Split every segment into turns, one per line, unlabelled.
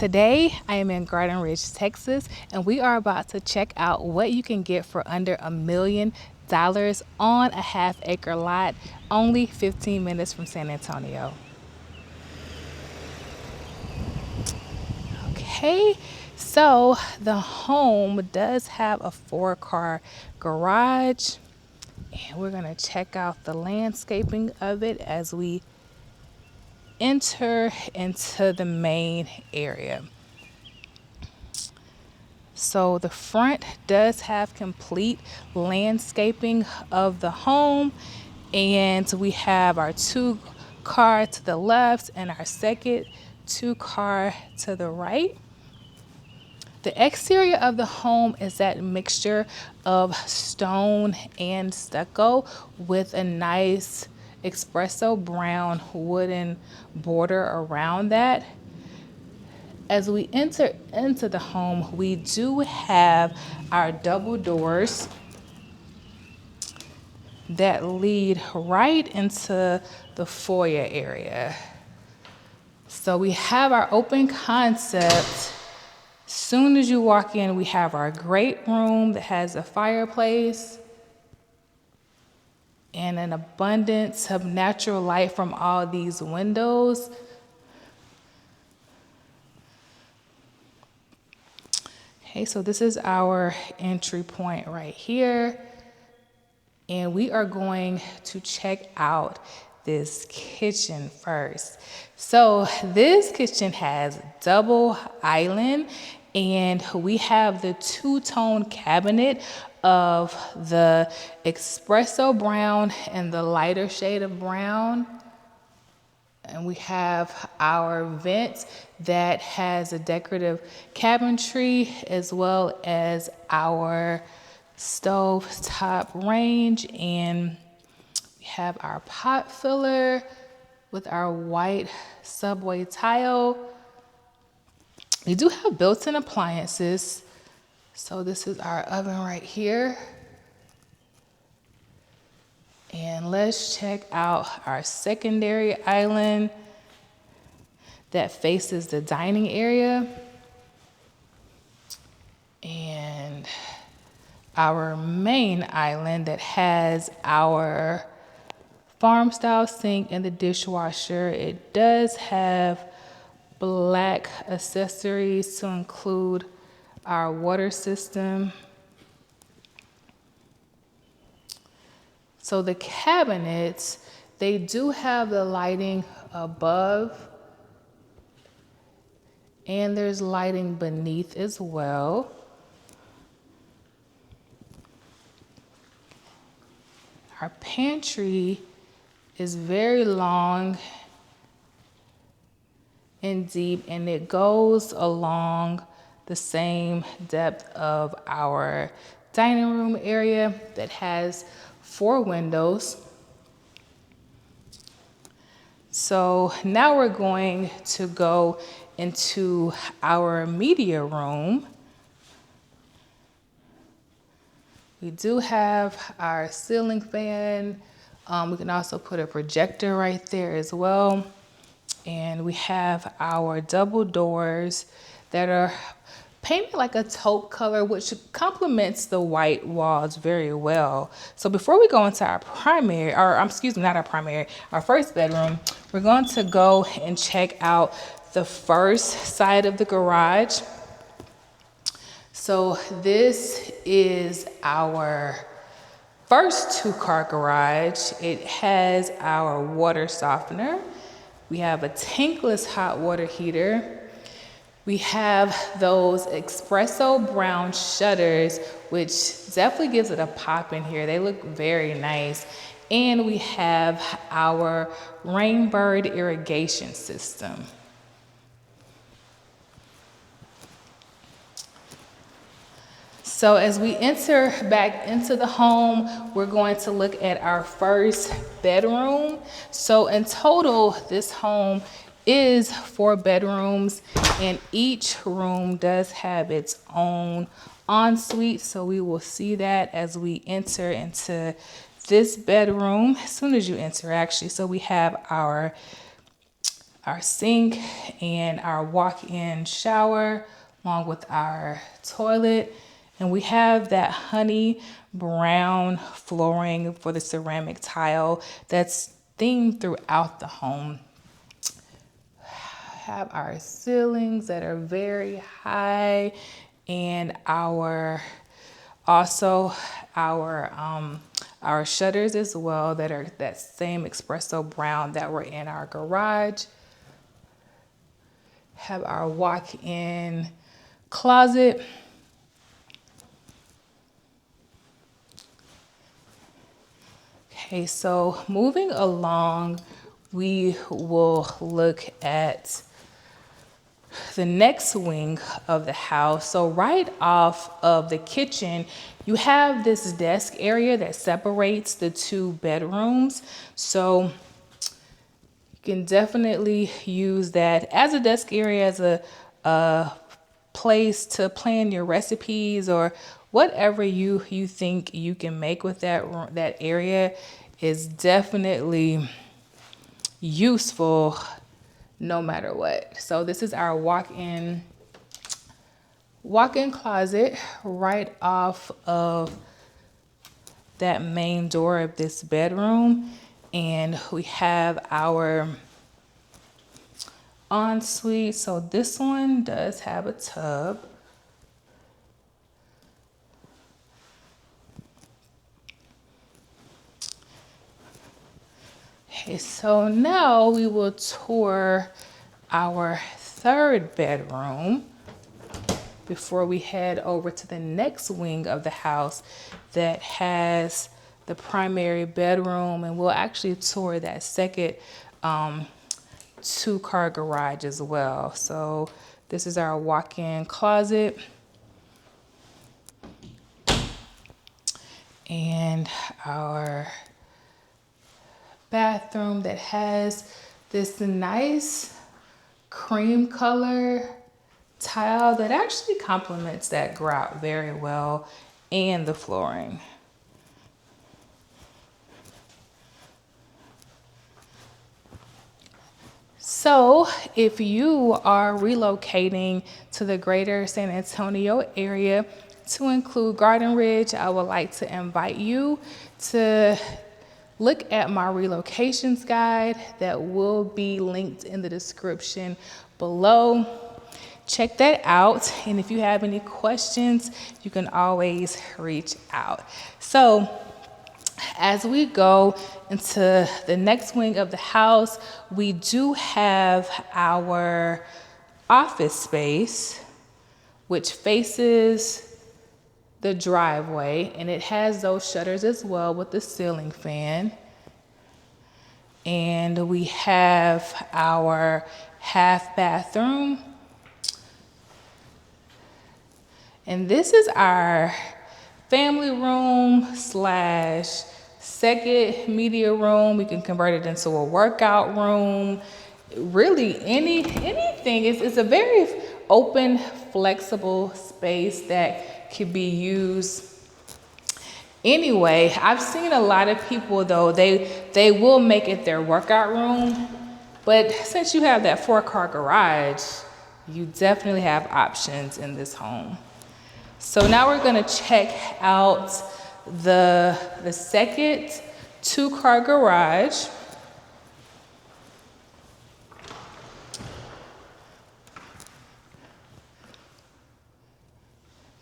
Today, I am in Garden Ridge, Texas, and we are about to check out what you can get for under $1 million on a half-acre lot, only 15 minutes from San Antonio. Okay, so the home does have a 4-car garage, and we're gonna check out the landscaping of it as we enter into the main area. So the front does have complete landscaping of the home, and we have our 2-car to the left and our second 2-car to the right. The exterior of the home is that mixture of stone and stucco with a nice espresso brown wooden border around that. As we enter into the home, we do have our double doors that lead right into the foyer area. So we have our open concept. Soon as you walk in, we have our great room that has a fireplace and an abundance of natural light from all these windows. Okay, so this is our entry point right here. And we are going to check out this kitchen first. So this kitchen has double island, and we have the 2-tone cabinet of the espresso brown and the lighter shade of brown. And we have our vent that has a decorative cabinetry, as well as our stove top range. And we have our pot filler with our white subway tile. We do have built-in appliances. So this is our oven right here. And let's check out our secondary island that faces the dining area. And our main island that has our farm style sink and the dishwasher. It does have black accessories to include our water system. So the cabinets, they do have the lighting above, and there's lighting beneath as well. Our pantry is very long and deep, and it goes along the same depth of our dining room area that has 4 windows. So now we're going to go into our media room. We do have our ceiling fan. We can also put a projector right there as well. And we have our double doors that are painted like a taupe color, which complements the white walls very well. So before we go into our primary, or excuse me, not our primary, our first bedroom, we're going to go and check out the first side of the garage. So this is our first 2-car garage. It has our water softener. We have a tankless hot water heater. We have those espresso brown shutters, which definitely gives it a pop in here. They look very nice. And we have our Rainbird irrigation system. So as we enter back into the home, we're going to look at our first bedroom. So in total, this home is 4 bedrooms, and each room does have its own ensuite. So we will see that as we enter into this bedroom, as soon as you enter actually. So we have our our sink and our walk-in shower along with our toilet. And we have that honey brown flooring for the ceramic tile that's themed throughout the home. Have our ceilings that are very high, and our shutters as well that are that same espresso brown that were in our garage. Have our walk-in closet. Okay, so moving along, we will look at the next wing of the house. So right off of the kitchen, you have this desk area that separates the two bedrooms. So you can definitely use that as a desk area, as a place to plan your recipes or whatever you think you can make with that area is definitely useful no matter what. So this is our walk-in closet right off of that main door of this bedroom. And we have our ensuite. So this one does have a tub. Okay, so now we will tour our third bedroom before we head over to the next wing of the house that has the primary bedroom, and we'll actually tour that second two-car garage as well. So this is our walk-in closet. And our bathroom that has this nice cream color tile that actually complements that grout very well, and the flooring. So if you are relocating to the greater San Antonio area, to include Garden Ridge, I would like to invite you to look at my relocations guide that will be linked in the description below. Check that out, and if you have any questions, you can always reach out. So as we go into the next wing of the house, we do have our office space, which faces the driveway, and it has those shutters as well with the ceiling fan. And we have our half bathroom. And this is our family room slash second media room. We can convert it into a workout room. Really anything. It's a very open, flexible space that could be used anyway. I've seen a lot of people though, they will make it their workout room, but since you have that 4-car garage, you definitely have options in this home. So now we're gonna check out the second 2-car garage.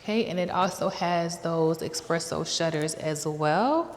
Okay, and it also has those espresso shutters as well.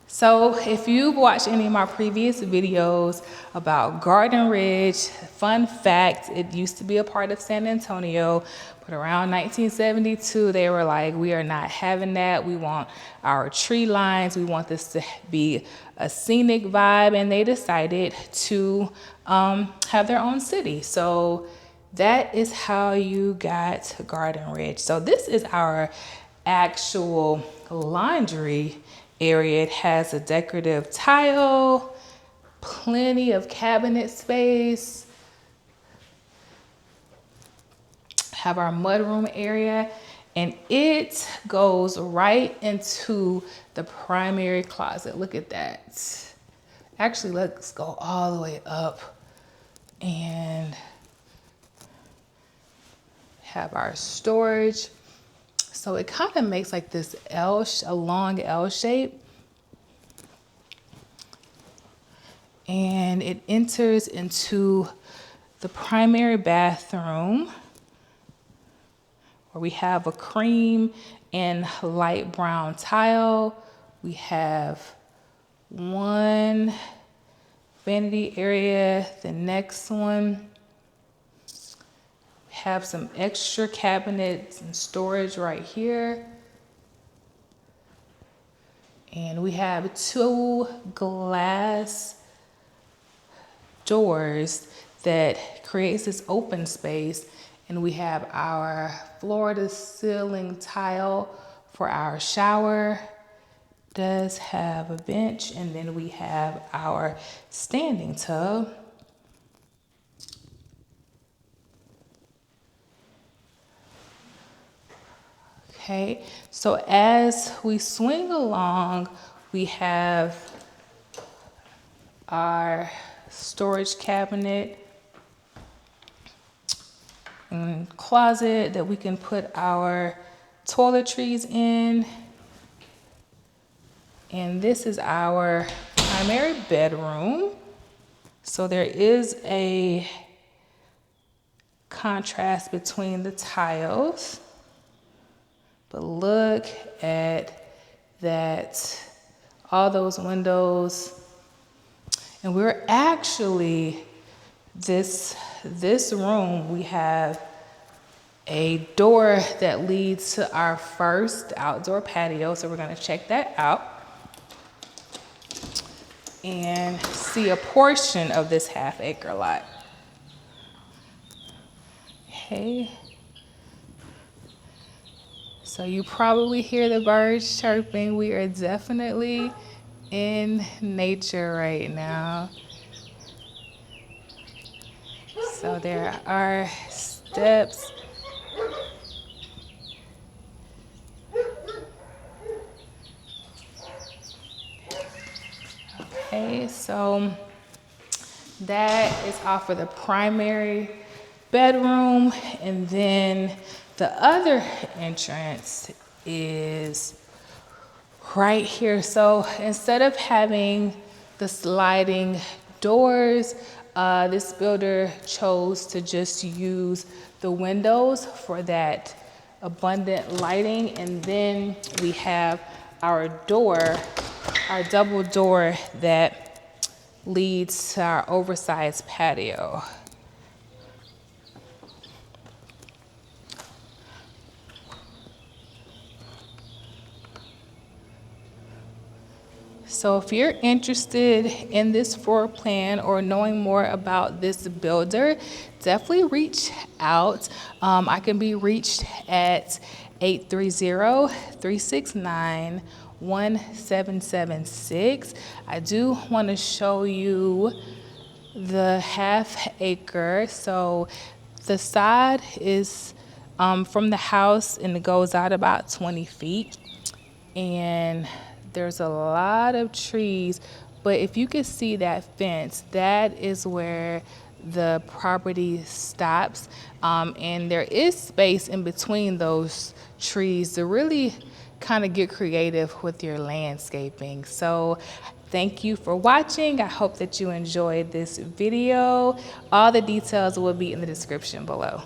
So if you've watched any of my previous videos about Garden Ridge, fun fact, it used to be a part of San Antonio, but around 1972, they were like, we are not having that. We want our tree lines. We want this to be a scenic vibe. And they decided to have their own city. So that is how you got Garden Ridge. So this is our actual laundry area. It has a decorative tile, plenty of cabinet space. Have our mudroom area, and it goes right into the primary closet. Look at that. Actually, let's go all the way up and have our storage. So it kind of makes like this a long L shape. And it enters into the primary bathroom, where we have a cream and light brown tile. We have one vanity area. The next one, we have some extra cabinets and storage right here. And we have 2 glass doors that creates this open space, and we have our floor to ceiling tile for our shower. Does have a bench, and then we have our standing tub. Okay, so as we swing along, we have our storage cabinet and closet that we can put our toiletries in. And this is our primary bedroom. So there is a contrast between the tiles, but look at that, all those windows. And we're actually, this room, we have a door that leads to our first outdoor patio. So we're gonna check that out and see a portion of this half-acre lot. Okay. So you probably hear the birds chirping. We are definitely in nature right now. So there are steps. Okay, so that is off of the primary bedroom, and then the other entrance is right here. So instead of having the sliding doors, this builder chose to just use the windows for that abundant lighting. And then we have our door, our double door that leads to our oversized patio. So if you're interested in this floor plan or knowing more about this builder, definitely reach out. I can be reached at 830-369-1776. I do want to show you the half-acre. So the side is from the house, and it goes out about 20 feet. And there's a lot of trees, but if you could see that fence, that is where the property stops. And there is space in between those trees to really kind of get creative with your landscaping. So thank you for watching. I hope that you enjoyed this video. All the details will be in the description below.